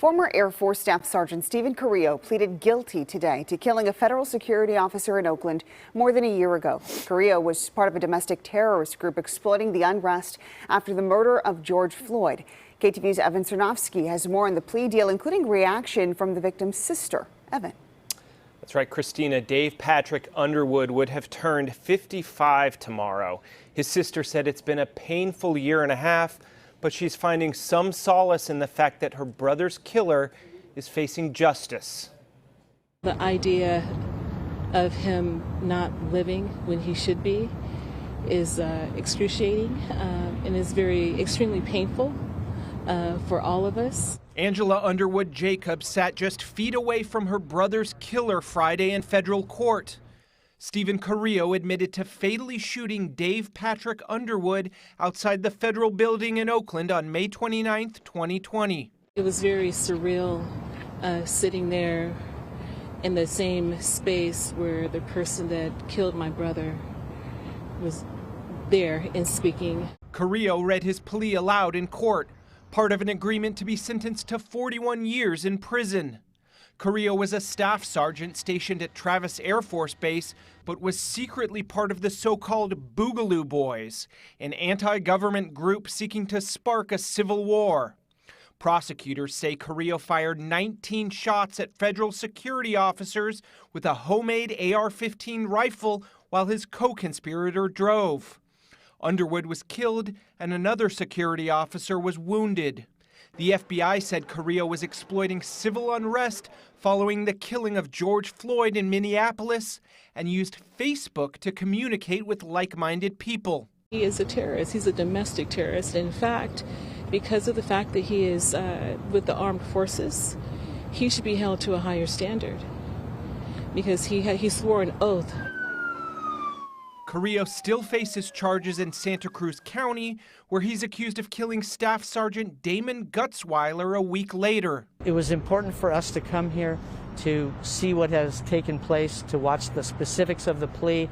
Former Air Force Staff Sergeant Stephen Carrillo pleaded guilty today to killing a federal security officer in Oakland more than a year ago. Carrillo was part of a domestic terrorist group exploiting the unrest after the murder of George Floyd. KTVU's Evan Cernovsky has more on the plea deal, including reaction from the victim's sister. Evan. That's right, Christina. Dave Patrick Underwood would have turned 55 tomorrow. His sister said it's been a painful year and a half, but she's finding some solace in the fact that her brother's killer is facing justice. The idea of him not living when he should be is excruciating and is extremely painful for all of us. Angela Underwood Jacobs sat just feet away from her brother's killer Friday in federal court. Stephen Carrillo admitted to fatally shooting Dave Patrick Underwood outside the federal building in Oakland on May 29, 2020. It was very surreal sitting there in the same space where the person that killed my brother was there and speaking. Carrillo read his plea aloud in court, part of an agreement to be sentenced to 41 years in prison. Carrillo was a staff sergeant stationed at Travis Air Force Base, but was secretly part of the so-called Boogaloo Boys, an anti-government group seeking to spark a civil war. Prosecutors say Carrillo fired 19 shots at federal security officers with a homemade AR-15 rifle while his co-conspirator drove. Underwood was killed and another security officer was wounded. The FBI said Carrillo was exploiting civil unrest following the killing of George Floyd in Minneapolis and used Facebook to communicate with like-minded people. He is a terrorist. He's a domestic terrorist. In fact, because of the fact that he is with the armed forces, he should be held to a higher standard because he swore an oath. Carrillo still faces charges in Santa Cruz County, where he's accused of killing Staff Sergeant Damon Gutzweiler a week later. It was important for us to come here to see what has taken place, to watch the specifics of the plea.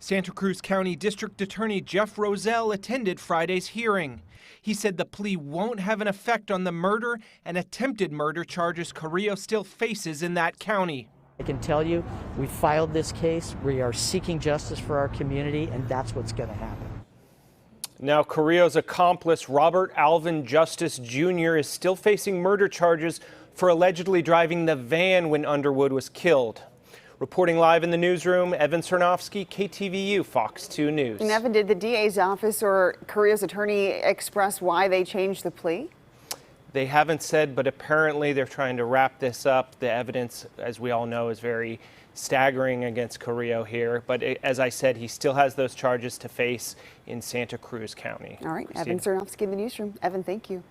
Santa Cruz County District Attorney Jeff Roselle attended Friday's hearing. He said the plea won't have an effect on the murder and attempted murder charges Carrillo still faces in that county. I can tell you, we filed this case, we are seeking justice for our community, and that's what's going to happen. Now, Carrillo's accomplice, Robert Alvin Justice Jr., is still facing murder charges for allegedly driving the van when Underwood was killed. Reporting live in the newsroom, Evan Cernovsky, KTVU, Fox 2 News. And Evan, did the DA's office or Carrillo's attorney express why they changed the plea? They haven't said, but apparently they're trying to wrap this up. The evidence, as we all know, is very staggering against Carrillo here. But as I said, he still has those charges to face in Santa Cruz County. All right, Evan Cernovsky in the newsroom. Evan, thank you.